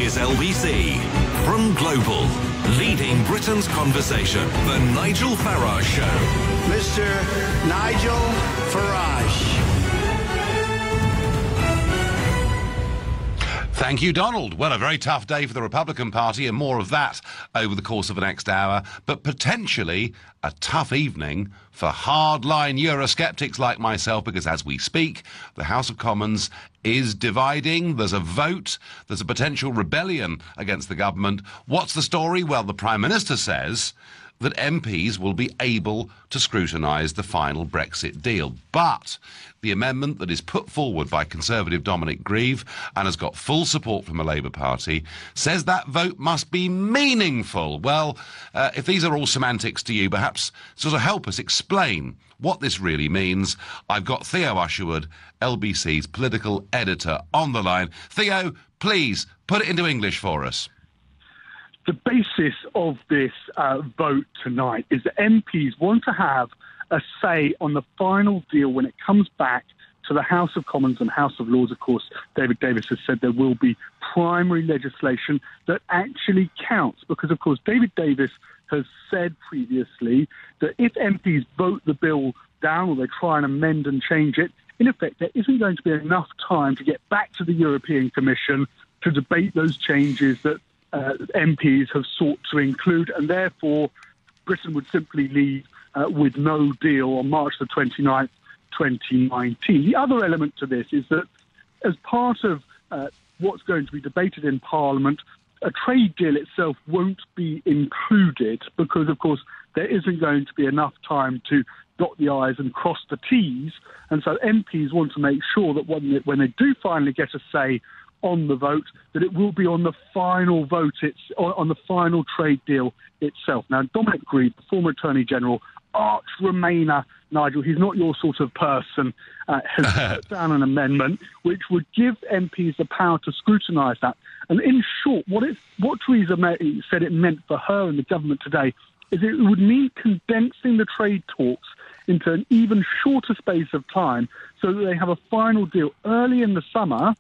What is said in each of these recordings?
is LBC. From Global, leading Britain's conversation, The Nigel Farage Show. Mr. Nigel Farage. Thank you, Donald. Well, a very tough day for the Republican Party, and more of that over the course of the next hour, but potentially a tough evening for hardline Eurosceptics like myself, because as we speak, the House of Commons is dividing. There's a vote. There's a potential rebellion against the government. What's the story? Well, the Prime Minister says that MPs will be able to scrutinise the final Brexit deal. But the amendment that is put forward by Conservative Dominic Grieve and has got full support from the Labour Party says that vote must be meaningful. Well, if these are all semantics to you, perhaps sort of help us explain what this really means. I've got Theo Usherwood, LBC's political editor, on the line. Theo, please put it into English for us. The basis of this vote tonight is that MPs want to have a say on the final deal when it comes back to the House of Commons and House of Lords. Of course, David Davis has said there will be primary legislation that actually counts, because, of course, David Davis has said previously that if MPs vote the bill down or they try and amend and change it, in effect, there isn't going to be enough time to get back to the European Commission to debate those changes that MPs have sought to include, and therefore Britain would simply leave with no deal on March the 29th, 2019. The other element to this is that as part of what's going to be debated in Parliament, a trade deal itself won't be included because, of course, there isn't going to be enough time to dot the I's and cross the T's, and so MPs want to make sure that when they do finally get a say on the vote, that it will be on the final vote, on the final trade deal itself. Now, Dominic Grieve, the former Attorney General, arch Remainer, Nigel, he's not your sort of person, has put down an amendment which would give MPs the power to scrutinise that. And in short, what Theresa May said it meant for her and the government today is it would mean condensing the trade talks into an even shorter space of time so that they have a final deal early in the summer.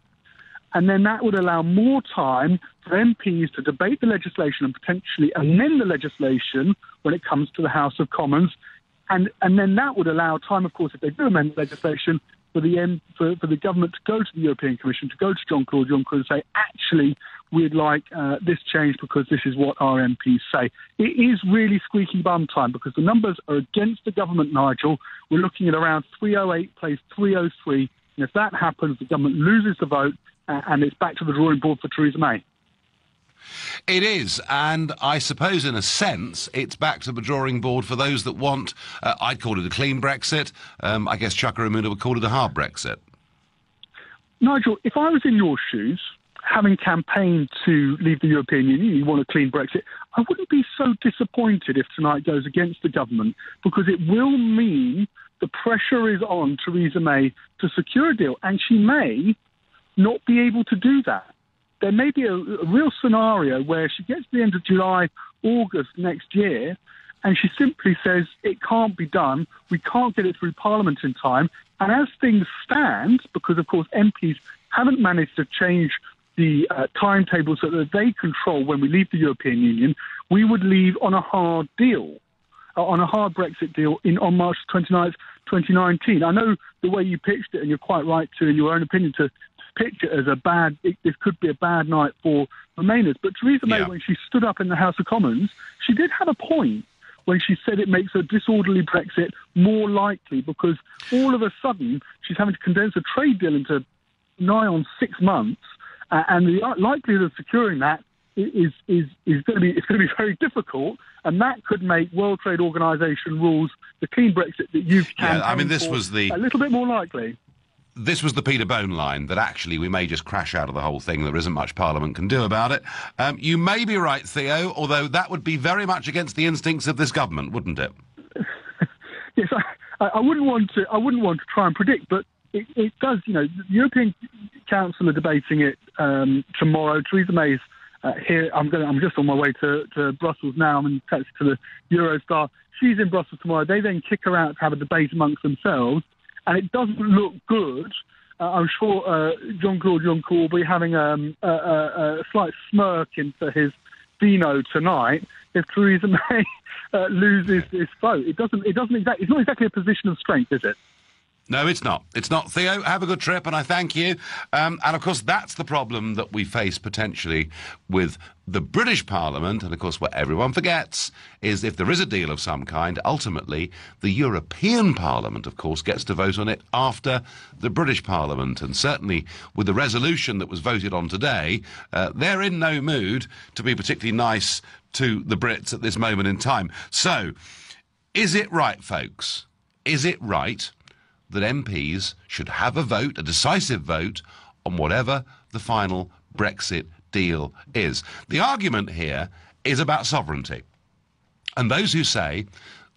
And then that would allow more time for MPs to debate the legislation and potentially amend the legislation when it comes to the House of Commons. And then that would allow time, of course, if they do amend the legislation, for the government to go to the European Commission, to go to John-Claude Juncker and say, actually, we'd like this changed because this is what our MPs say. It is really squeaky bum time because the numbers are against the government, Nigel. We're looking at around 308 plays 303. And if that happens, the government loses the vote, and it's back to the drawing board for Theresa May. It is, and I suppose in a sense it's back to the drawing board for those that want, I'd call it a clean Brexit. I guess Chuka Umunna would call it a hard Brexit. Nigel, if I was in your shoes, having campaigned to leave the European Union, you want a clean Brexit, I wouldn't be so disappointed if tonight goes against the government, because it will mean the pressure is on Theresa May to secure a deal, and she may not be able to do that. There may be a real scenario where she gets to the end of July, August next year, and she simply says it can't be done, we can't get it through Parliament in time, and as things stand, because of course MPs haven't managed to change the timetables so that they control when we leave the European Union, we would leave on a hard deal, on a hard Brexit deal on March 29th, 2019. I know the way you pitched it, and you're quite right to, in your own opinion, to pitch it as this could be a bad night for Remainers. But Theresa May, when she stood up in the House of Commons, she did have a point when she said it makes a disorderly Brexit more likely, because all of a sudden she's having to condense a trade deal into nigh on 6 months, and the likelihood of securing that is going to be very difficult, and that could make World Trade Organization rules, the clean Brexit that you've campaigned for, a little bit more likely. This was the Peter Bone line, that actually we may just crash out of the whole thing. There isn't much Parliament can do about it. You may be right, Theo, although that would be very much against the instincts of this government, wouldn't it? Yes, I wouldn't want to try and predict, but it does. You know, the European Council are debating it tomorrow. Theresa May's here. I'm just on my way to Brussels now. I'm in taxi to the Eurostar. She's in Brussels tomorrow. They then kick her out to have a debate amongst themselves. And it doesn't look good I'm sure Jean-Claude Juncker will be having a slight smirk into his Dino tonight if Theresa May loses this vote. It's not exactly a position of strength, is it? No, it's not. It's not. Theo, have a good trip, and I thank you. And, of course, that's the problem that we face potentially with the British Parliament. And, of course, what everyone forgets is if there is a deal of some kind, ultimately the European Parliament, of course, gets to vote on it after the British Parliament. And certainly with the resolution that was voted on today, they're in no mood to be particularly nice to the Brits at this moment in time. So, is it right, folks? Is it right that MPs should have a vote, a decisive vote, on whatever the final Brexit deal is? The argument here is about sovereignty. And those who say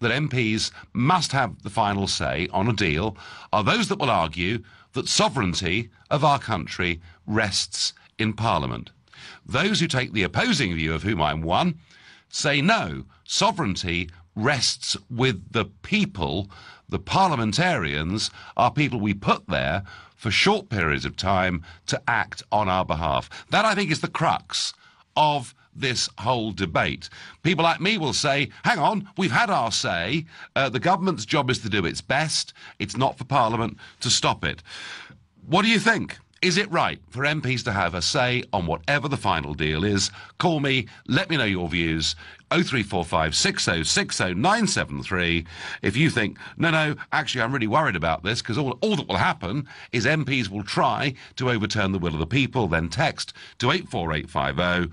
that MPs must have the final say on a deal are those that will argue that sovereignty of our country rests in Parliament. Those who take the opposing view, of whom I'm one, say no, sovereignty rests with the people. The parliamentarians are people we put there for short periods of time to act on our behalf. That, I think, is the crux of this whole debate. People like me will say, hang on, we've had our say. The government's job is to do its best. It's not for Parliament to stop it. What do you think? Is it right for MPs to have a say on whatever the final deal is? Call me, let me know your views. 0345 6060 973. If you think, no, actually I'm really worried about this, because all that will happen is MPs will try to overturn the will of the people, then text to 84850.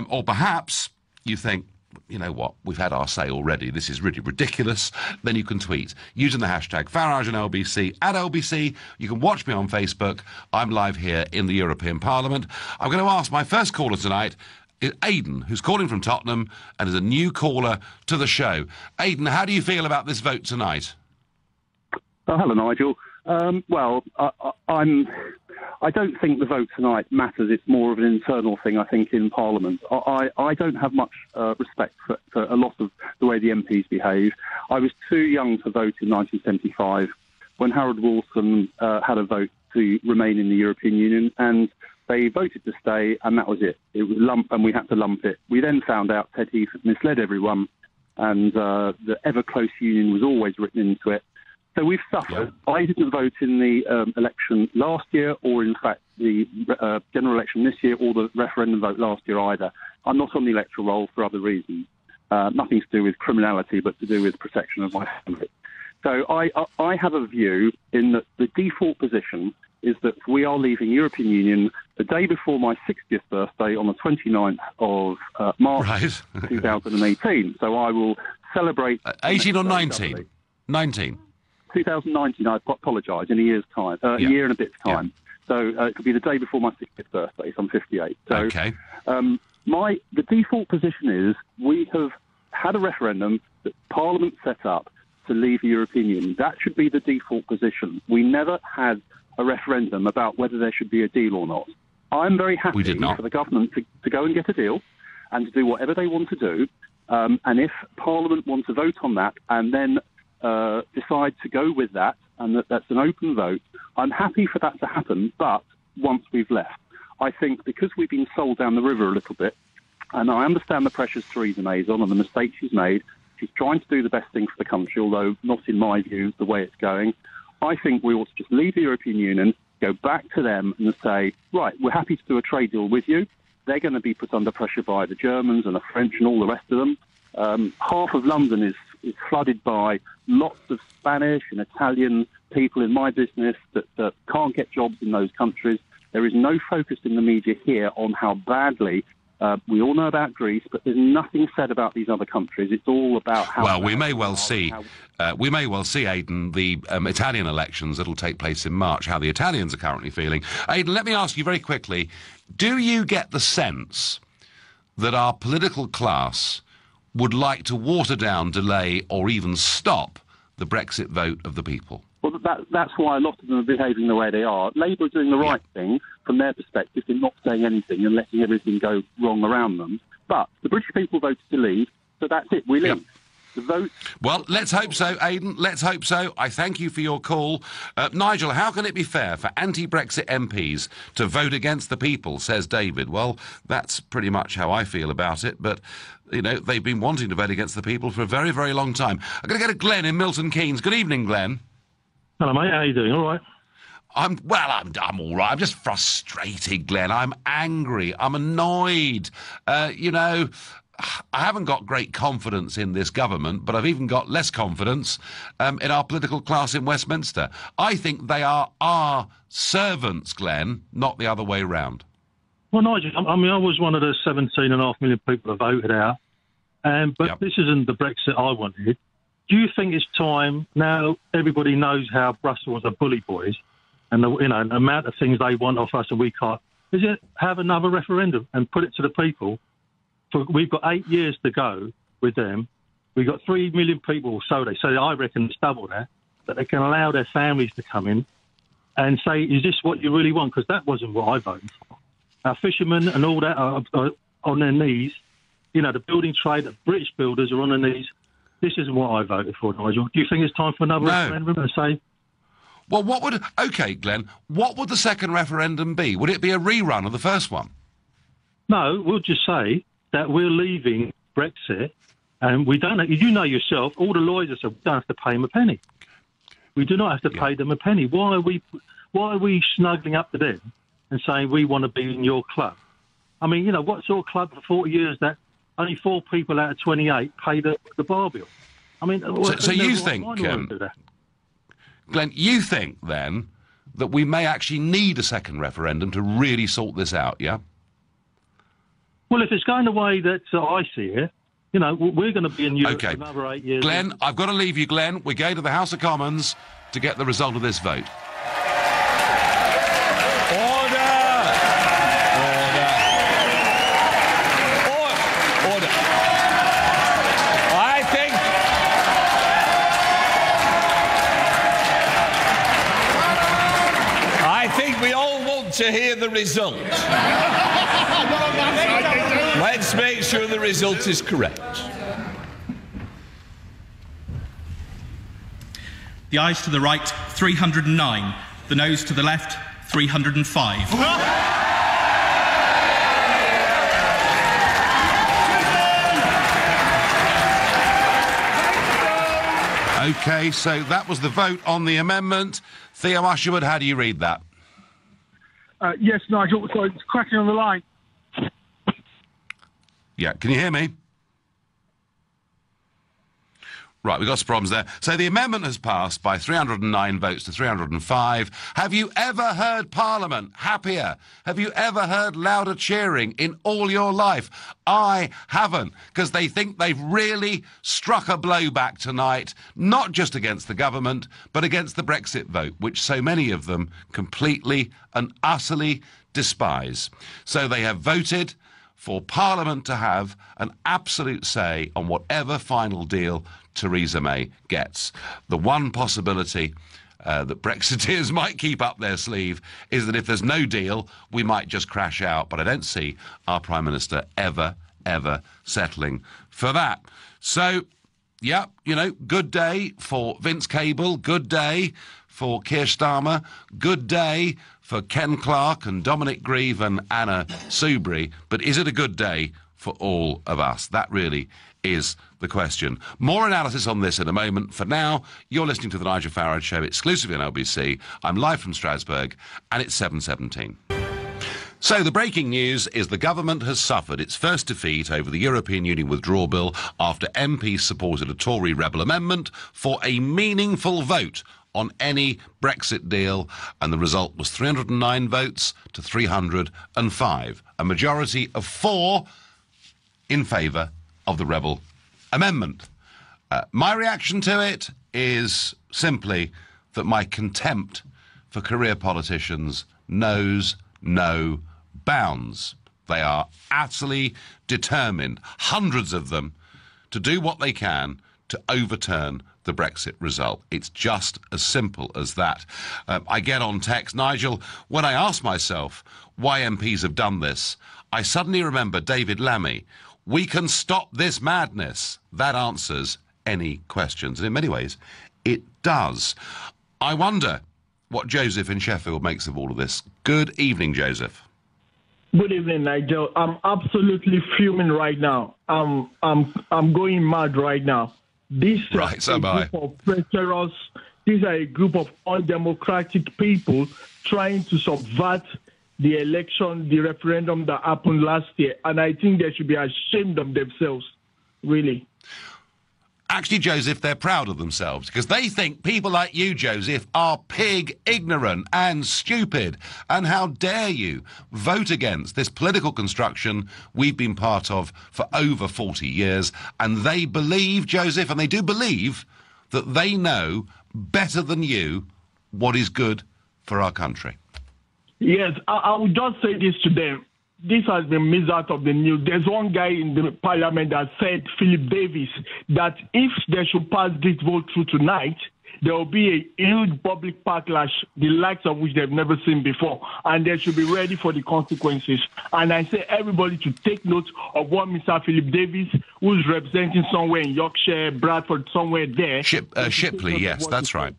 Or perhaps you think, you know what, we've had our say already, this is really ridiculous, then you can tweet using the hashtag Farage and LBC at LBC. You can watch me on Facebook. I'm live here in the European Parliament. I'm going to ask my first caller tonight, is Aidan, who's calling from Tottenham and is a new caller to the show. Aidan, how do you feel about this vote tonight? Hello, Nigel. I don't think the vote tonight matters. It's more of an internal thing, I think, in Parliament. I don't have much respect for a lot of the way the MPs behave. I was too young to vote in 1975 when Harold Wilson had a vote to remain in the European Union, and they voted to stay, and that was it. It was and we had to lump it. We then found out Ted Heath had misled everyone, and the ever-close union was always written into it. So we've suffered. Yeah. I didn't vote in the election last year, or in fact the general election this year, or the referendum vote last year either. I'm not on the electoral roll for other reasons. Nothing to do with criminality, but to do with protection of my family. So I have a view in that the default position is that we are leaving European Union the day before my 60th birthday on the 29th of March 2018. So I will celebrate... 18 or 19? 19. 2019, I apologise, in a year's time, a year and a bit's time. Yeah. So it could be the day before my 60th birthday, so I'm 58. So, okay. The default position is we have had a referendum that Parliament set up to leave the European Union. That should be the default position. We never had a referendum about whether there should be a deal or not. I'm very happy for the government to go and get a deal and to do whatever they want to do. And if Parliament wants to vote on that and then decide to go with that, and that's an open vote, I'm happy for that to happen, but once we've left. I think because we've been sold down the river a little bit, and I understand the pressures Theresa May's on and the mistakes she's made, she's trying to do the best thing for the country, although not in my view the way it's going. I think we ought to just leave the European Union, go back to them and say, right, we're happy to do a trade deal with you. They're going to be put under pressure by the Germans and the French and all the rest of them. Half of London is flooded by lots of Spanish and Italian people in my business that can't get jobs in those countries. There is no focus in the media here on how badly we all know about Greece, but there's nothing said about these other countries. It's all about how... Well, we may well see, Aidan, the Italian elections that'll take place in March, how the Italians are currently feeling. Aidan, let me ask you very quickly, do you get the sense that our political class would like to water down, delay, or even stop the Brexit vote of the people? Well, that's why a lot of them are behaving the way they are. Labour are doing the right thing from their perspective in not saying anything and letting everything go wrong around them. But the British people voted to leave, so that's it, we leave. The vote... Well, let's hope so, Aidan. Let's hope so. I thank you for your call. Nigel, how can it be fair for anti-Brexit MPs to vote against the people, says David? Well, that's pretty much how I feel about it, but, you know, they've been wanting to vote against the people for a very, very long time. I'm going to go to Glenn in Milton Keynes. Good evening, Glenn. Hello, mate. How are you doing? All right? I'm all right. I'm just frustrated, Glenn. I'm angry. I'm annoyed. You know, I haven't got great confidence in this government, but I've even got less confidence in our political class in Westminster. I think they are our servants, Glenn, not the other way round. Well, Nigel, I mean, I was one of the 17.5 million people that voted out, but This isn't the Brexit I wanted. Do you think it's time, now everybody knows how Brussels are bully boys, and the amount of things they want off us and we can't, is it have another referendum and put it to the people? We've got 8 years to go with them. We've got 3 million people, so they say, I reckon it's double that they can allow their families to come in and say, is this what you really want? Because that wasn't what I voted for. Our fishermen and all that are on their knees. You know, the building trade, the British builders are on their knees. This isn't what I voted for, Nigel. Do you think it's time for another referendum and say... Well, OK, Glenn, what would the second referendum be? Would it be a rerun of the first one? No, we'll just say that we're leaving Brexit, and we don't... You know yourself, all the lawyers have said we don't have to pay them a penny. We do not have to pay them a penny. Why are we snuggling up to them and saying we want to be in your club? I mean, you know, what sort of club for 40 years that only 4 people out of 28 pay the bar bill? I mean... So you think... Glenn, you think, then, that we may actually need a second referendum to really sort this out, yeah? Well, if it's going the way that I see it, you know, we're going to be in Europe for another 8 years. Glenn, I've got to leave you, Glenn. We're going to the House of Commons to get the result of this vote. To hear the result. Let's make sure the result is correct. The ayes to the right, 309. The noes to the left, 305. OK, so that was the vote on the amendment. Theo Usherwood, how do you read that? Yes, Nigel. So it's cracking on the line. Yeah, can you hear me? Right, we've got some problems there. So the amendment has passed by 309 votes to 305. Have you ever heard Parliament happier? Have you ever heard louder cheering in all your life? I haven't, because they think they've really struck a blow back tonight, not just against the government, but against the Brexit vote, which so many of them completely and utterly despise. So they have voted for Parliament to have an absolute say on whatever final deal Theresa May gets. The one possibility that Brexiteers might keep up their sleeve is that if there's no deal, we might just crash out. But I don't see our Prime Minister ever settling for that. So, yeah, you know, good day for Vince Cable, good day for Keir Starmer, good day for Ken Clarke and Dominic Grieve and Anna Soubry. But is it a good day for all of us? That really is the question. More analysis on this in a moment. For now, you're listening to the Nigel Farage Show exclusively on LBC. I'm live from Strasbourg, and it's 7:17. So the breaking news is the government has suffered its first defeat over the European Union withdrawal bill after MPs supported a Tory rebel amendment for a meaningful vote on any Brexit deal, and the result was 309 votes to 305, a majority of 4 in favour of the rebel amendment. My reaction to it is simply that my contempt for career politicians knows no bounds. They are utterly determined, hundreds of them, to do what they can to overturn the Brexit result. It's just as simple as that. I get on text, Nigel, when I ask myself why MPs have done this, I suddenly remember David Lammy. We can stop this madness. That answers any questions. And in many ways, it does. I wonder what Joseph in Sheffield makes of all of this. Good evening, Joseph. Good evening, Nigel. I'm absolutely fuming right now. I'm going mad right now. These are a group of undemocratic people trying to subvert the election, the referendum that happened last year, and I think they should be ashamed of themselves, really. Actually, Joseph, they're proud of themselves because they think people like you, Joseph, are pig ignorant and stupid. And how dare you vote against this political construction we've been part of for over 40 years. And they believe, Joseph, and they do believe that they know better than you what is good for our country. Yes, I would just say this to them. This has been missed out of the news. There's one guy in the parliament that said, Philip Davis, that if they should pass this vote through tonight, there will be a huge public backlash, the likes of which they've never seen before, and they should be ready for the consequences. And I say everybody to take note of what Mr. Philip Davis, who's representing somewhere in Yorkshire, Bradford, somewhere there. Shipley, yes, that's right.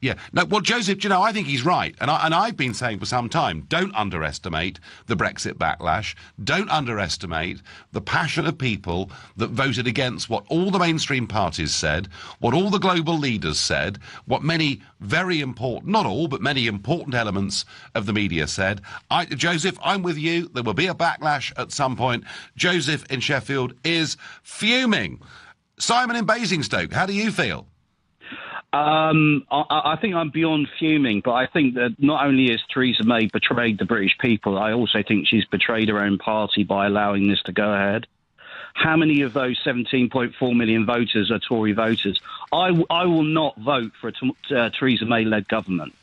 Yeah. No, well, Joseph, you know, I think he's right. And I've been saying for some time, don't underestimate the Brexit backlash. Don't underestimate the passion of people that voted against what all the mainstream parties said, what all the global leaders said, what many very important, not all, but many important elements of the media said. Joseph, I'm with you. There will be a backlash at some point. Joseph in Sheffield is fuming. Simon in Basingstoke, how do you feel? I think I'm beyond fuming, but I think that not only has Theresa May betrayed the British people, I also think she's betrayed her own party by allowing this to go ahead. How many of those 17.4 million voters are Tory voters? I will not vote for a Theresa May-led government,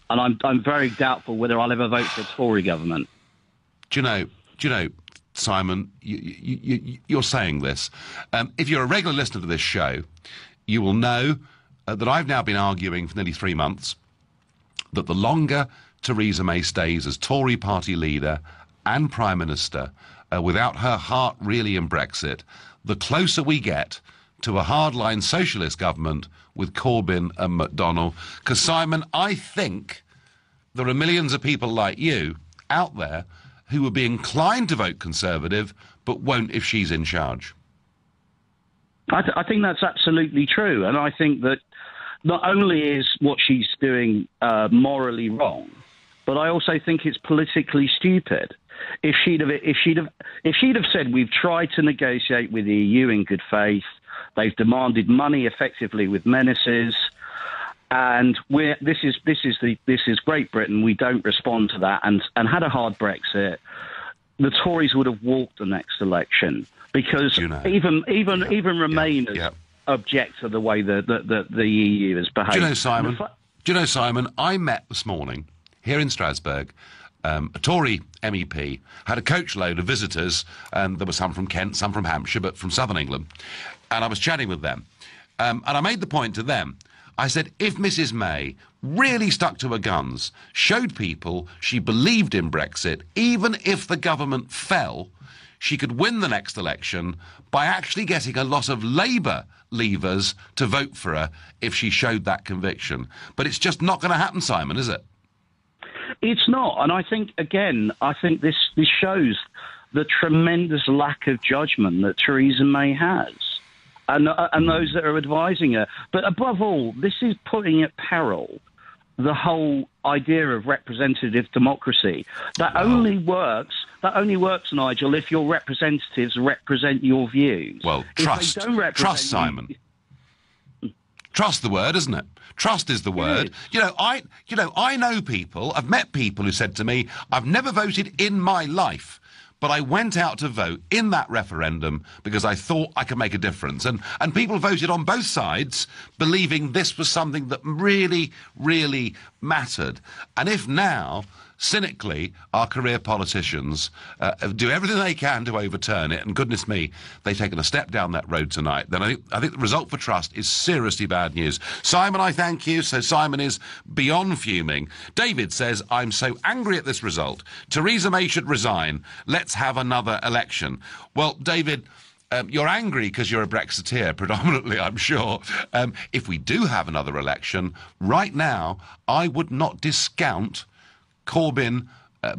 and I'm very doubtful whether I'll ever vote for a Tory government. Do you know, Simon, you're saying this. If you're a regular listener to this show, you will know that I've now been arguing for nearly 3 months that the longer Theresa May stays as Tory party leader and Prime Minister without her heart really in Brexit, the closer we get to a hardline socialist government with Corbyn and McDonnell. Because, Simon, I think there are millions of people like you out there who would be inclined to vote Conservative but won't if she's in charge. I think that's absolutely true. And I think that not only is what she's doing morally wrong, but I also think it's politically stupid. If she'd have said, we've tried to negotiate with the EU in good faith, they've demanded money effectively with menaces, and this is Great Britain, we don't respond to that, and had a hard Brexit, the Tories would have walked the next election, because even Remainers object to the way that the EU has behaved. Do you know, Simon, I met this morning here in Strasbourg, a Tory MEP, had a coachload of visitors, and there were some from Kent, some from Hampshire, but from southern England, and I was chatting with them. And I made the point to them, I said, if Mrs May really stuck to her guns, showed people she believed in Brexit, even if the government fell, she could win the next election by actually getting a lot of Labour leavers to vote for her if she showed that conviction. But it's just not going to happen, Simon, is it? It's not. And I think, again, this shows the tremendous lack of judgment that Theresa May has, and those that are advising her. But above all, this is putting at peril the whole idea of representative democracy. That only works, Nigel, if your representatives represent your views. Well, trust, Simon. Trust the word, isn't it? Trust is the word. I know people, I've met people who said to me, I've never voted in my life, but I went out to vote in that referendum because I thought I could make a difference. And people voted on both sides, believing this was something that really, really mattered. And if now, cynically, our career politicians do everything they can to overturn it, and goodness me, they've taken a step down that road tonight, then I think the result for Trust is seriously bad news. Simon, I thank you. So Simon is beyond fuming. David says, I'm so angry at this result. Theresa May should resign. Let's have another election. Well, David, you're angry because you're a Brexiteer, predominantly, I'm sure. If we do have another election, right now, I would not discount Corbyn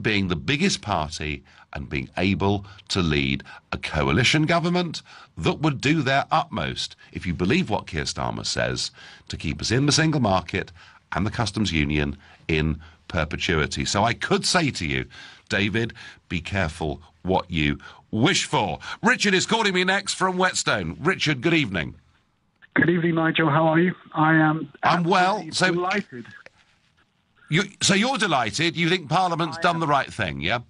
being the biggest party and being able to lead a coalition government that would do their utmost, if you believe what Keir Starmer says, to keep us in the single market and the customs union in perpetuity. So I could say to you, David, be careful what you wish for. Richard is calling me next from Whetstone. Richard, good evening. Good evening, Nigel. How are you? I'm well. So delighted. So you're delighted. You think Parliament's done the right thing, yeah?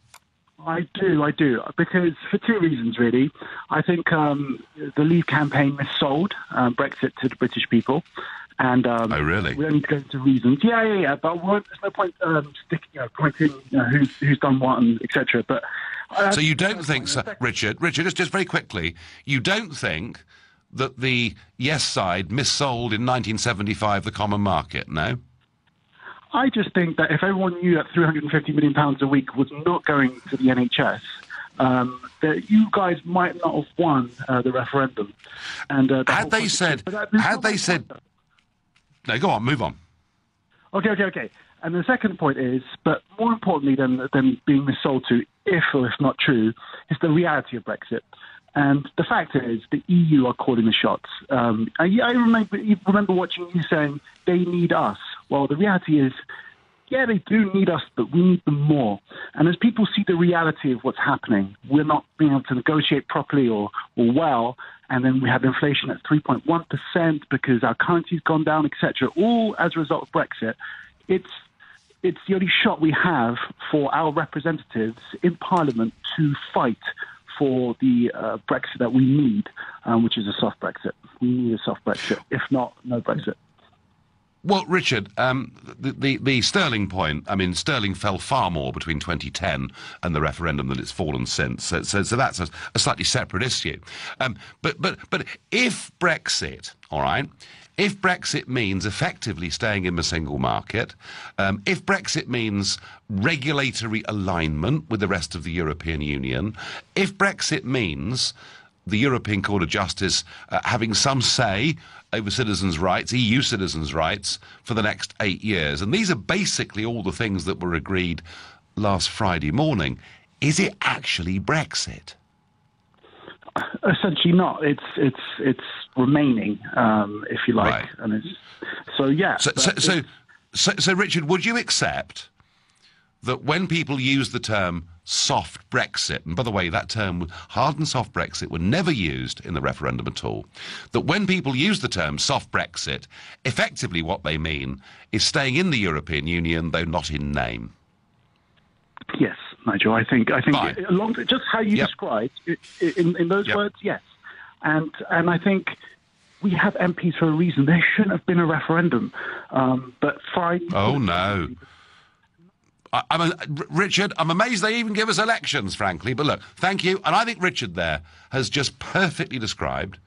I do, because for two reasons, really. I think the Leave campaign missold Brexit to the British people. And oh, really? We don't need to go into reasons. Yeah. But there's no point pointing who's done what and etc. But so you don't think, Richard? Just very quickly, you don't think that the Yes side missold in 1975 the common market? No. I just think that if everyone knew that £350 million a week was not going to the NHS, that you guys might not have won the referendum. And had they said, no, go on, move on. Okay. And the second point is, but more importantly than being missold to, if or if not true, is the reality of Brexit. And the fact is, the EU are calling the shots. I remember watching you saying they need us. Well, the reality is, yeah, they do need us, but we need them more. And as people see the reality of what's happening, we're not being able to negotiate properly or well, and then we have inflation at 3.1% because our currency's gone down, etc., all as a result of Brexit. It's the only shot we have for our representatives in Parliament to fight for the Brexit that we need, which is a soft Brexit. We need a soft Brexit. If not, no Brexit. Well, Richard, the Sterling point, I mean, Sterling fell far more between 2010 and the referendum than it's fallen since. So that's a slightly separate issue. But if Brexit, all right, if Brexit means effectively staying in the single market, if Brexit means regulatory alignment with the rest of the European Union, if Brexit means the European Court of Justice having some say over citizens' rights, EU citizens' rights, for the next 8 years. And these are basically all the things that were agreed last Friday morning. Is it actually Brexit? Essentially not. It's remaining, if you like. Right. And so yeah. So Richard, would you accept that when people use the term soft Brexit, and by the way, that term, hard and soft Brexit, were never used in the referendum at all, that when people use the term soft Brexit, effectively what they mean is staying in the European Union, though not in name? Yes, Nigel, I think just how you described in those words, yes. And I think we have MPs for a reason. There shouldn't have been a referendum. But fine. Oh, no. Richard, I'm amazed they even give us elections, frankly. But look, thank you. And I think Richard there has just perfectly described,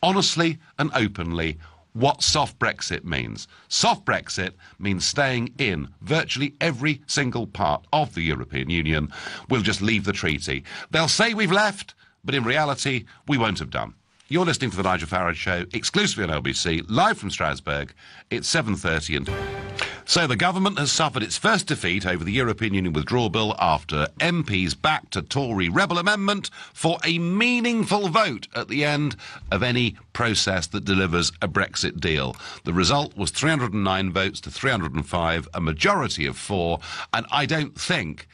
honestly and openly, what soft Brexit means. Soft Brexit means staying in virtually every single part of the European Union. We'll just leave the treaty. They'll say we've left, but in reality, we won't have done. You're listening to The Nigel Farage Show, exclusively on LBC, live from Strasbourg. It's 7:30 and... So the government has suffered its first defeat over the European Union withdrawal bill after MPs backed a Tory rebel amendment for a meaningful vote at the end of any process that delivers a Brexit deal. The result was 309 votes to 305, a majority of 4, and I don't think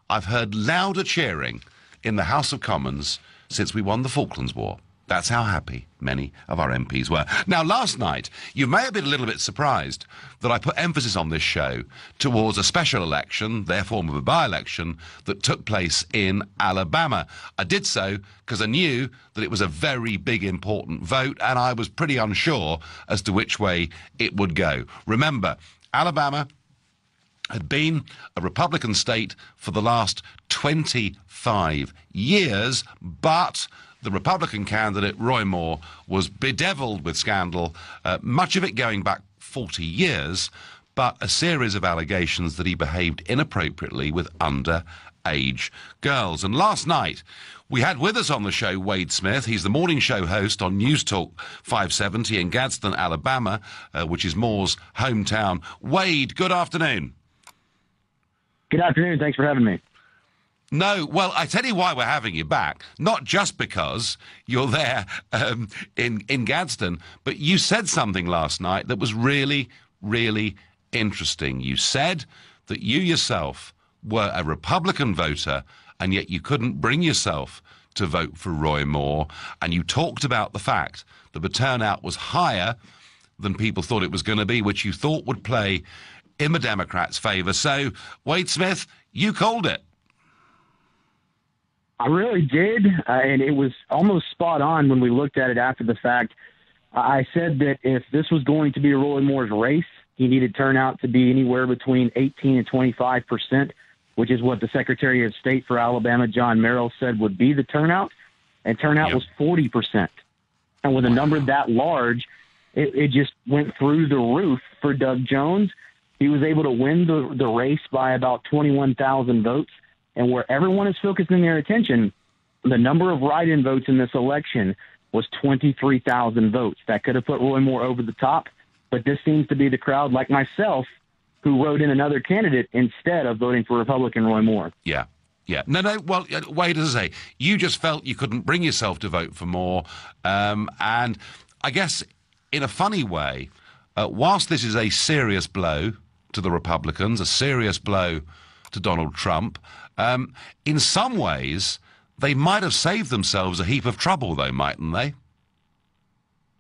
I've heard louder cheering in the House of Commons since we won the Falklands War. That's how happy many of our MPs were. Now, last night, you may have been a little bit surprised that I put emphasis on this show towards a special election, their form of a by-election, that took place in Alabama. I did so because I knew that it was a very big, important vote, and I was pretty unsure as to which way it would go. Remember, Alabama had been a Republican state for the last 25 years, but the Republican candidate, Roy Moore, was bedeviled with scandal, much of it going back 40 years, but a series of allegations that he behaved inappropriately with under age girls. And last night, we had with us on the show Wade Smith. He's the morning show host on News Talk 570 in Gadsden, Alabama, which is Moore's hometown. Wade, good afternoon. Good afternoon. Thanks for having me. No, well, I tell you why we're having you back. Not just because you're there in Gadsden, but you said something last night that was really, really interesting. You said that you yourself were a Republican voter, and yet you couldn't bring yourself to vote for Roy Moore, and you talked about the fact that the turnout was higher than people thought it was going to be, which you thought would play in the Democrats' favour. So, Wade Smith, you called it. I really did, and it was almost spot on when we looked at it after the fact. I said that if this was going to be Roy Moore's race, he needed turnout to be anywhere between 18 and 25%, which is what the Secretary of State for Alabama, John Merrill, said would be the turnout, and turnout was 40%. And with a number that large, it just went through the roof for Doug Jones. He was able to win the race by about 21,000 votes. And where everyone is focusing their attention, the number of write-in votes in this election was 23,000 votes. That could have put Roy Moore over the top, but this seems to be the crowd, like myself, who wrote in another candidate instead of voting for Republican Roy Moore. Yeah. No, well, Wade, as I say, you just felt you couldn't bring yourself to vote for Moore. And I guess, in a funny way, whilst this is a serious blow to the Republicans, a serious blow to Donald Trump, in some ways, they might have saved themselves a heap of trouble, though, mightn't they?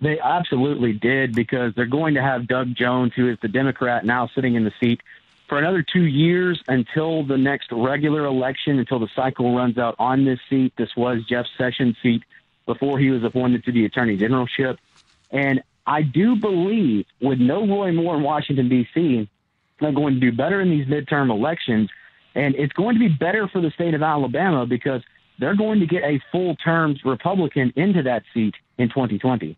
They absolutely did, because they're going to have Doug Jones, who is the Democrat now sitting in the seat, for another 2 years until the next regular election, until the cycle runs out on this seat. This was Jeff Sessions' seat before he was appointed to the Attorney Generalship. And I do believe, with no Roy Moore in Washington, D.C., they're going to do better in these midterm elections. And it's going to be better for the state of Alabama because they're going to get a full-term Republican into that seat in 2020.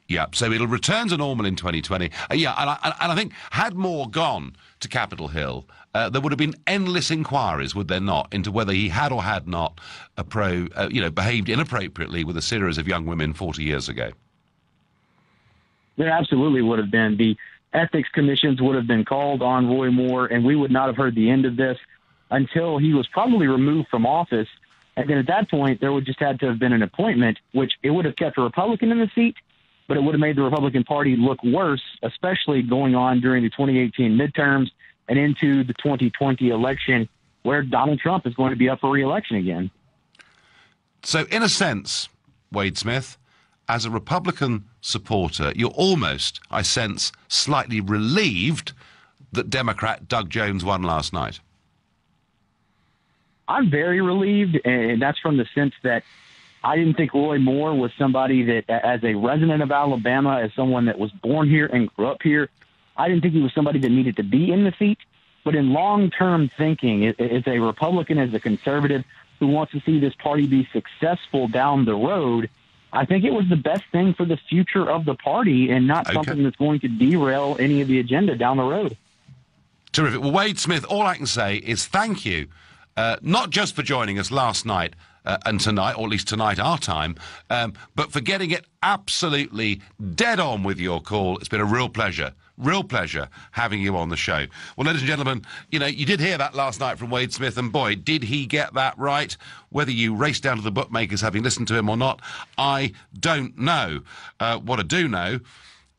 Yeah, so it'll return to normal in 2020. And I think had Moore gone to Capitol Hill, there would have been endless inquiries, would there not, into whether he had or had not behaved inappropriately with a series of young women 40 years ago. There absolutely would have been. The ethics commissions would have been called on Roy Moore, and we would not have heard the end of this until he was probably removed from office. And then at that point, there would just had to have been an appointment, which it would have kept a Republican in the seat, but it would have made the Republican Party look worse, especially going on during the 2018 midterms and into the 2020 election, where Donald Trump is going to be up for re-election again. So in a sense, Wade Smith, as a Republican supporter, you're almost, I sense, slightly relieved that Democrat Doug Jones won last night. I'm very relieved, and that's from the sense that I didn't think Roy Moore was somebody that, as a resident of Alabama, as someone that was born here and grew up here, I didn't think he was somebody that needed to be in the seat. But in long-term thinking, as a Republican, as a conservative who wants to see this party be successful down the road, I think it was the best thing for the future of the party and not something that's going to derail any of the agenda down the road. Terrific. Well, Wade Smith, all I can say is thank you, not just for joining us last night and tonight, or at least tonight our time, but for getting it absolutely dead on with your call. It's been a real pleasure having you on the show. Well, ladies and gentlemen, you did hear that last night from Wade Smith, and boy, did he get that right. Whether you raced down to the bookmakers having listened to him or not, I don't know. What I do know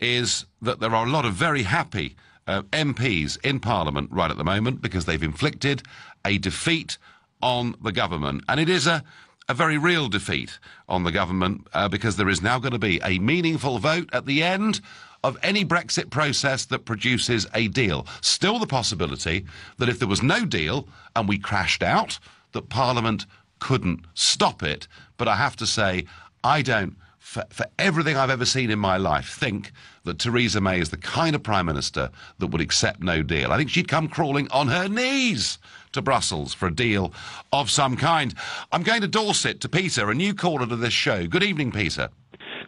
is that there are a lot of very happy MPs in Parliament right at the moment because they've inflicted a defeat on the government. And it is a very real defeat on the government because there is now going to be a meaningful vote at the end of any Brexit process that produces a deal. Still the possibility that if there was no deal and we crashed out, that Parliament couldn't stop it. But I have to say, I don't, for everything I've ever seen in my life, think that Theresa May is the kind of Prime Minister that would accept no deal. I think she'd come crawling on her knees to Brussels for a deal of some kind. I'm going to Dorset to Peter, a new caller to this show. Good evening, Peter.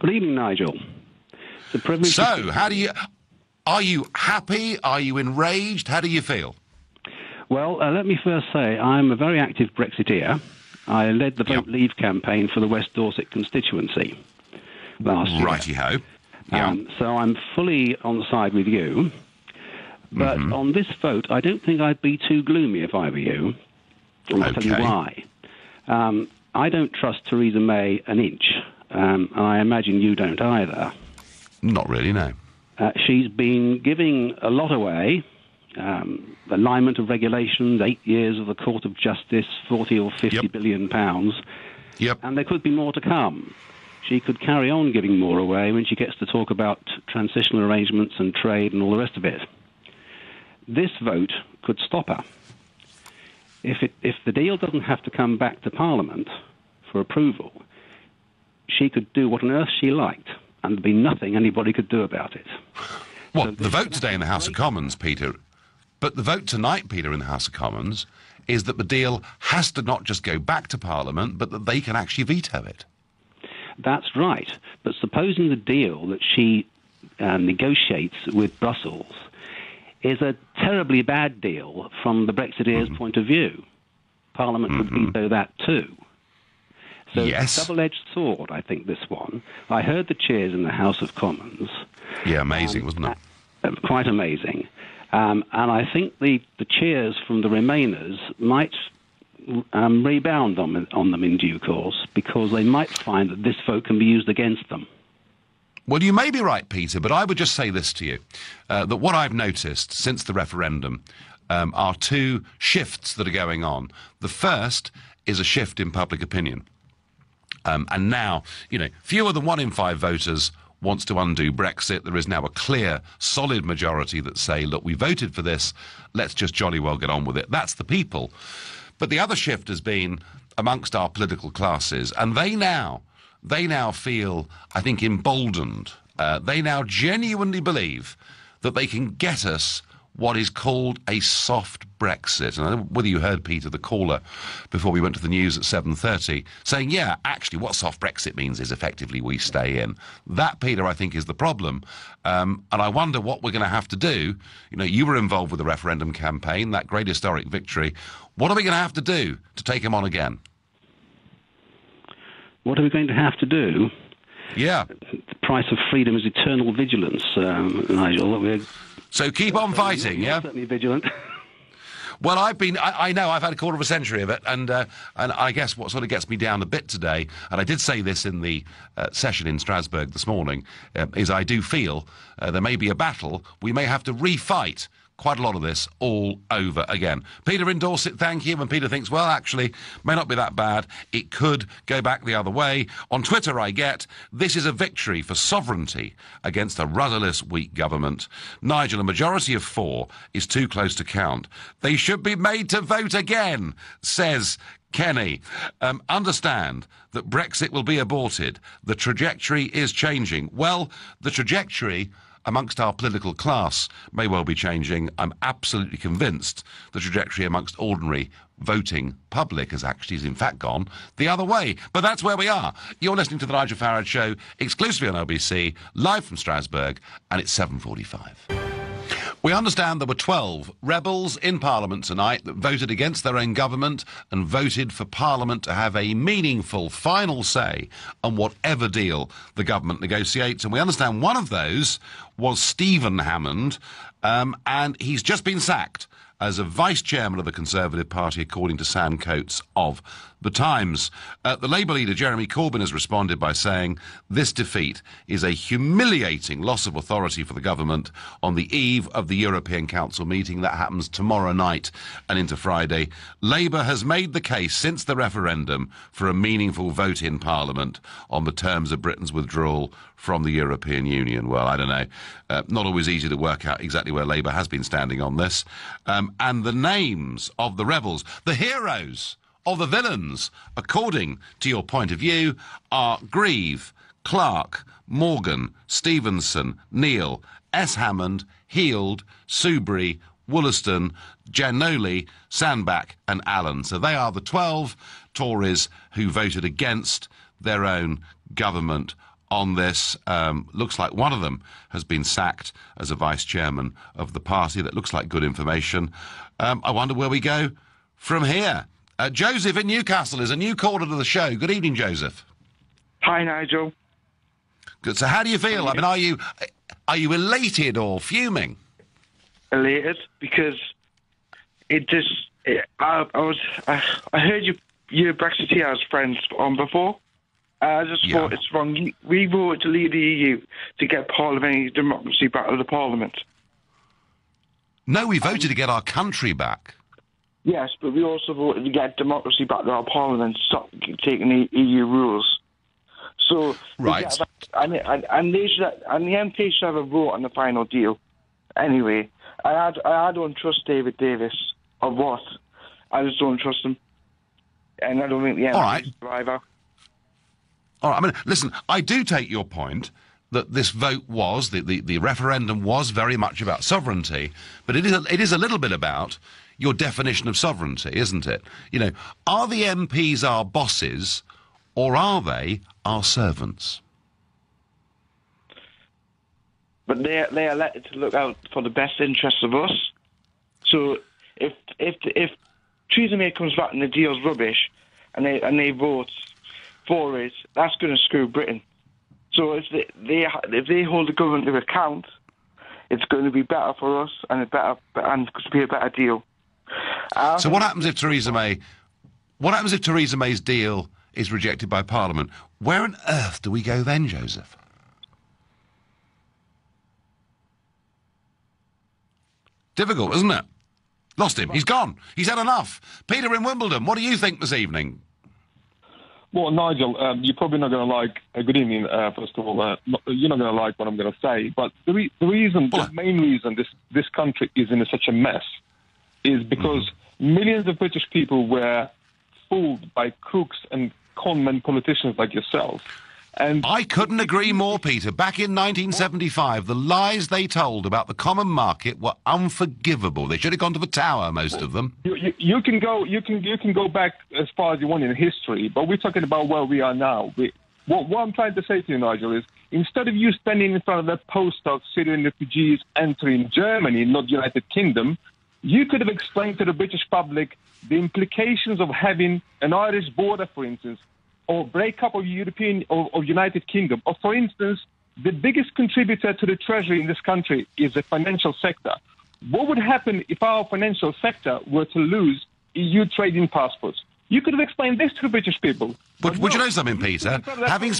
Good evening, Nigel. It's a privilege. So, are you happy? Are you enraged? How do you feel? Well, let me first say I'm a very active Brexiteer. I led the Vote Leave campaign for the West Dorset constituency last year. Righty-ho. Yeah. So I'm fully on side with you. But on this vote, I don't think I'd be too gloomy if I were you. I'll tell you why. I don't trust Theresa May an inch. And I imagine you don't either. Not really, no. She's been giving a lot away. Alignment of regulations, 8 years of the Court of Justice, 40 or 50 billion pounds. Yep. And there could be more to come. She could carry on giving more away when she gets to talk about transitional arrangements and trade and all the rest of it. This vote could stop her. If the deal doesn't have to come back to Parliament for approval, she could do what on earth she liked, and there'd be nothing anybody could do about it. What, so the vote today in the House of Commons, Peter, but the vote tonight, Peter, in the House of Commons, is that the deal has to not just go back to Parliament, but that they can actually veto it. That's right. But supposing the deal that she negotiates with Brussels is a terribly bad deal from the Brexiteers' point of view, Parliament would veto that too. So it's a double-edged sword, I think, this one. I heard the cheers in the House of Commons. Yeah, amazing, wasn't it? Quite amazing. And I think the cheers from the Remainers might rebound on them in due course, because they might find that this vote can be used against them. Well, you may be right, Peter, but I would just say this to you, that what I've noticed since the referendum are two shifts that are going on. The first is a shift in public opinion. And now, fewer than 1 in 5 voters wants to undo Brexit. There is now a clear, solid majority that say, look, we voted for this, let's just jolly well get on with it. That's the people. But the other shift has been amongst our political classes, and they now feel, I think, emboldened. They now genuinely believe that they can get us what is called a soft Brexit. And I don't know whether you heard, Peter, the caller, before we went to the news at 7:30, saying, yeah, actually, what soft Brexit means is effectively we stay in. That, Peter, I think is the problem. And I wonder what we're going to have to do. You were involved with the referendum campaign, that great historic victory. What are we going to have to do to take him on again? What are we going to have to do? Yeah. The price of freedom is eternal vigilance, Nigel. So keep on fighting, yeah? Certainly vigilant. Well, I know I've had a quarter of a century of it, and I guess what sort of gets me down a bit today, and I did say this in the session in Strasbourg this morning, is I do feel there may be a battle. We may have to refight quite a lot of this all over again. Peter in Dorset, thank you. And Peter thinks, well, actually, may not be that bad. It could go back the other way. On Twitter, I get, this is a victory for sovereignty against a rudderless, weak government. Nigel, a majority of 4 is too close to count. They should be made to vote again, says Kenny. Understand that Brexit will be aborted. The trajectory is changing. Well, the trajectory amongst our political class may well be changing. I'm absolutely convinced the trajectory amongst ordinary voting public has actually, in fact, gone the other way. But that's where we are. You're listening to the Nigel Farage Show, exclusively on LBC, live from Strasbourg, and it's 7:45. We understand there were 12 rebels in Parliament tonight that voted against their own government and voted for Parliament to have a meaningful final say on whatever deal the government negotiates. And we understand one of those was Stephen Hammond, and he's just been sacked as a vice-chairman of the Conservative Party, according to Sam Coates of The Times. The Labour leader, Jeremy Corbyn, has responded by saying this defeat is a humiliating loss of authority for the government on the eve of the European Council meeting that happens tomorrow night and into Friday. Labour has made the case since the referendum for a meaningful vote in Parliament on the terms of Britain's withdrawal from the European Union. Well, I don't know. Not always easy to work out exactly where Labour has been standing on this. And the names of the rebels, the heroes of the villains, according to your point of view, are Grieve, Clark, Morgan, Stevenson, Neil, S. Hammond, Heald, Soubry, Wollaston, Giannoli, Sandbach and Allen. So they are the 12 Tories who voted against their own government on this. Looks like one of them has been sacked as a vice-chairman of the party. That looks like good information. I wonder where we go from here. Joseph in Newcastle is a new caller to the show. Good evening, Joseph. Hi, Nigel. Good. So how do you feel? I mean, are you elated or fuming? Elated, because I heard your Brexiteers friends on before. I just thought it's wrong. We voted to leave the EU to get parliamentary democracy back to the Parliament. No, we voted to get our country back. Yes, but we also voted to get democracy back to our Parliament, stop taking the EU rules. So right, and the MP should have a vote on the final deal. Anyway, I don't trust David Davis or what. I just don't trust him, and I don't think the MP is either. All right. I mean, listen, I do take your point that this vote was, the referendum was very much about sovereignty, but it is a little bit about your definition of sovereignty, isn't it? You know, are the MPs our bosses, or are they our servants? But they're elected to look out for the best interests of us. So if Theresa May comes back and the deal's rubbish, and they vote for it, that's going to screw Britain. So if they hold the government to account, it's going to be better for us and to be a better deal. So what happens if Theresa May? What happens if Theresa May's deal is rejected by Parliament? Where on earth do we go then, Joseph? Difficult, isn't it? Lost him. He's gone. He's had enough. Peter in Wimbledon, what do you think this evening? Well, Nigel, you're probably not going to like... good evening, first of all. You're not going to like what I'm going to say, but the main reason this country is in such a mess is because millions of British people were fooled by crooks and conmen politicians like yourself. And I couldn't agree more, Peter. Back in 1975, the lies they told about the common market were unforgivable. They should have gone to the Tower, most of them. You can go back as far as you want in history, but we're talking about where we are now. What I'm trying to say to you, Nigel, is instead of you standing in front of that poster of Syrian refugees entering Germany, not the United Kingdom, you could have explained to the British public the implications of having an Irish border, for instance, or breakup of European or United Kingdom, or for instance, the biggest contributor to the treasury in this country is the financial sector. What would happen if our financial sector were to lose EU trading passports? You could have explained this to the British people. But would you know something, Peter? Having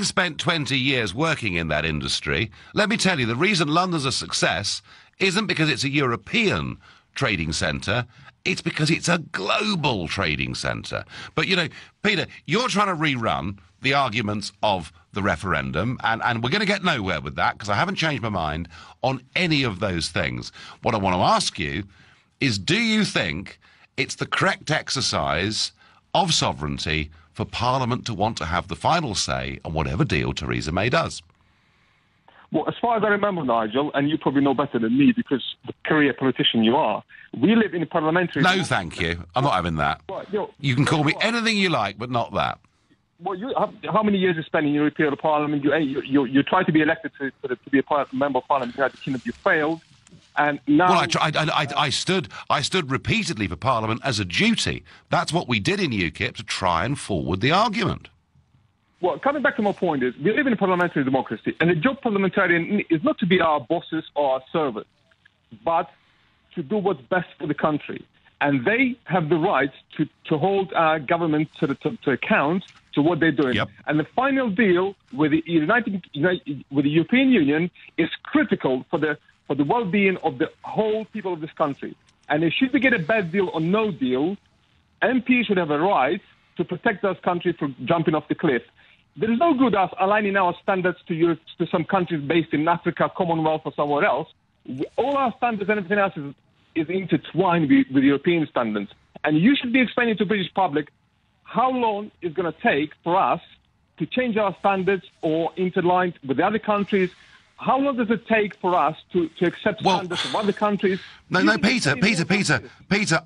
spent 20 years working in that industry, let me tell you, the reason London's a success isn't because it's a European trading centre. It's because it's a global trading centre. But, you know, Peter, you're trying to rerun the arguments of the referendum, and we're going to get nowhere with that because I haven't changed my mind on any of those things. What I want to ask you is, do you think it's the correct exercise of sovereignty for Parliament to want to have the final say on whatever deal Theresa May does? Well, as far as I remember, Nigel, and you probably know better than me because the career politician you are, we live in a parliamentary... No, thank you. I'm not having that. You can call me anything you like, but not that. Well, how many years you spent in European Parliament? You tried to be elected to be a member of Parliament in the United Kingdom. You failed, and now... Well, I stood repeatedly for Parliament as a duty. That's what we did in UKIP to try and forward the argument. Well, coming back to my point is, we live in a parliamentary democracy, and the job of parliamentarian is not to be our bosses or our servants, but to do what's best for the country. And they have the right to hold our government to account to what they're doing. Yep. And the final deal with the with the European Union is critical for the well-being of the whole people of this country. And if should we get a bad deal or no deal, MPs should have a right to protect those countries from jumping off the cliff. There is no good us aligning our standards to some countries based in Africa, Commonwealth, or somewhere else. All our standards and everything else is intertwined with European standards. And you should be explaining to the British public how long it's going to take for us to change our standards or interline with the other countries how long does it take for us to accept standards of other countries? No, Peter,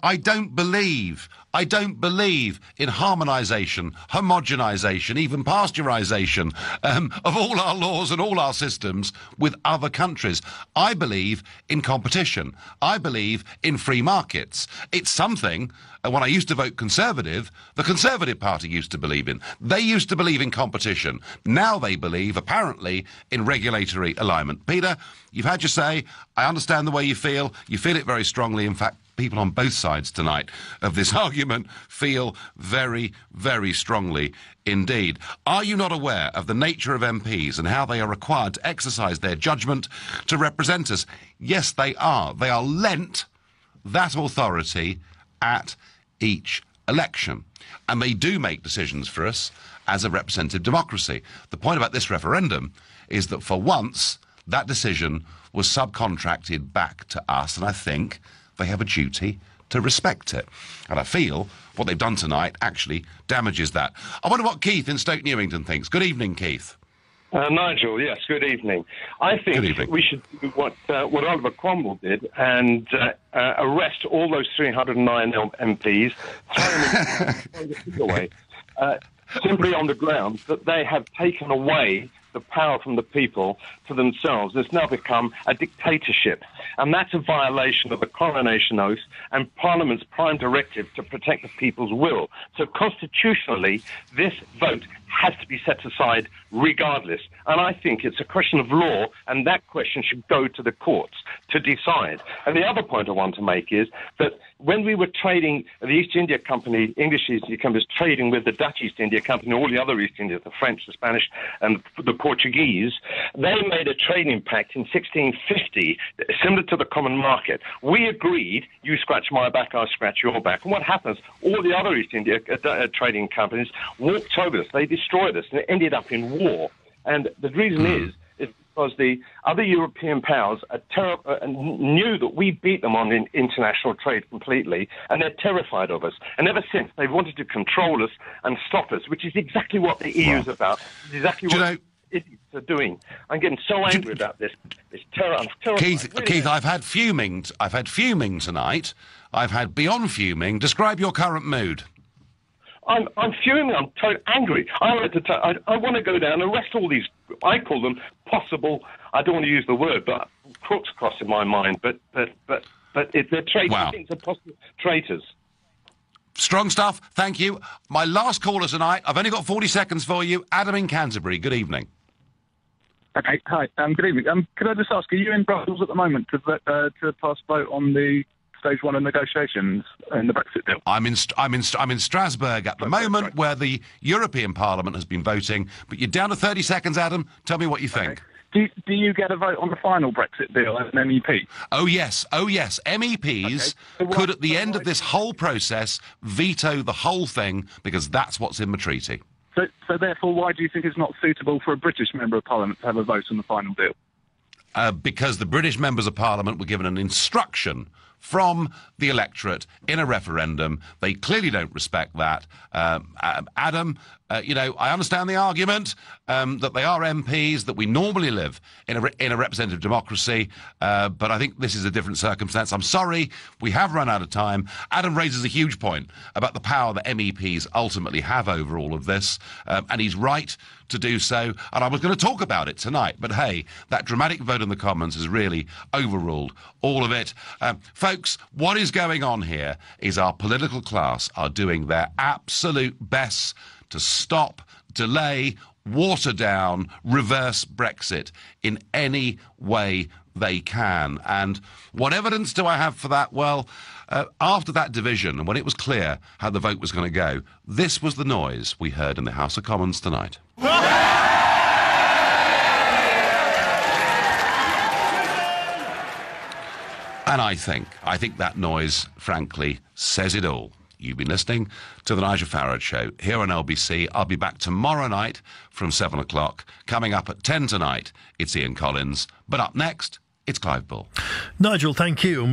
I don't believe in harmonisation, homogenisation, even pasteurisation of all our laws and all our systems with other countries. I believe in competition. I believe in free markets. It's something, when I used to vote Conservative, the Conservative Party used to believe in. They used to believe in competition. Now they believe, apparently, in regulatory alignment. Peter, you've had your say. I understand the way you feel. You feel it very strongly. In fact, people on both sides tonight of this argument feel very, very strongly indeed. Are you not aware of the nature of MPs and how they are required to exercise their judgment to represent us? Yes, they are. They are lent that authority at each election. And they do make decisions for us as a representative democracy. The point about this referendum is that for once, that decision was subcontracted back to us, and I think they have a duty to respect it. And I feel what they've done tonight actually damages that. I wonder what Keith in Stoke Newington thinks. Good evening, Keith. Nigel, yes, good evening. I think we should do what Oliver Cromwell did and arrest all those 309 MPs, throw them away, simply on the grounds that they have taken away the power from the people to themselves. It's now become a dictatorship. And that's a violation of the coronation oath and Parliament's prime directive to protect the people's will. So constitutionally, this vote has to be set aside regardless. And I think it's a question of law, and that question should go to the courts to decide. And the other point I want to make is that when we were trading, the East India Company, English East India Company was trading with the Dutch East India Company, all the other East Indias, the French, the Spanish, and the Portuguese, they made a trading pact in 1650, similar to the common market. We agreed, you scratch my back, I'll scratch your back. And what happens? All the other East India trading companies walked over us. They destroyed us, and it ended up in war. And the reason is because the other European powers knew that we beat them on international trade completely, and they're terrified of us. And ever since, they wanted to control us and stop us, which is exactly what the EU is about. It's exactly what idiots are doing. I'm getting so angry about this. It's terrible. Keith, I've had fuming tonight. I've had beyond fuming. Describe your current mood. I'm fuming. I'm totally angry. I want to go down and arrest all these. I call them possible. I don't want to use the word, but crooks cross in my mind. But they're traitors. Wow. Things are possible traitors. Strong stuff. Thank you. My last caller tonight. I've only got 40 seconds for you. Adam in Canterbury. Good evening. Okay. Hi. Good evening. Could I just ask, are you in Brussels at the moment to pass vote on the stage one of negotiations in the Brexit deal? I'm in Strasbourg at the moment, where the European Parliament has been voting. But you're down to 30 seconds, Adam. Tell me what you think. Do you get a vote on the final Brexit deal as an MEP? Oh yes. MEPs could, at the end of this whole process, veto the whole thing because that's what's in the treaty. So therefore, why do you think it's not suitable for a British Member of Parliament to have a vote on the final deal? Because the British members of Parliament were given an instruction from the electorate in a referendum. They clearly don't respect that. Adam, I understand the argument that they are MPs, that we normally live in a representative democracy, but I think this is a different circumstance. I'm sorry, we have run out of time. Adam raises a huge point about the power that MEPs ultimately have over all of this, and he's right to do so, and I was going to talk about it tonight, but hey, that dramatic vote in the Commons has really overruled all of it. Folks, what is going on here is our political class are doing their absolute best to stop, delay, water down, reverse Brexit in any way they can. And what evidence do I have for that? Well, after that division, and when it was clear how the vote was going to go, this was the noise we heard in the House of Commons tonight. And I think that noise, frankly, says it all. You've been listening to the Nigel Farage Show here on LBC. I'll be back tomorrow night from 7 o'clock. Coming up at 10 tonight, it's Ian Collins. But up next, it's Clive Bull. Nigel, thank you.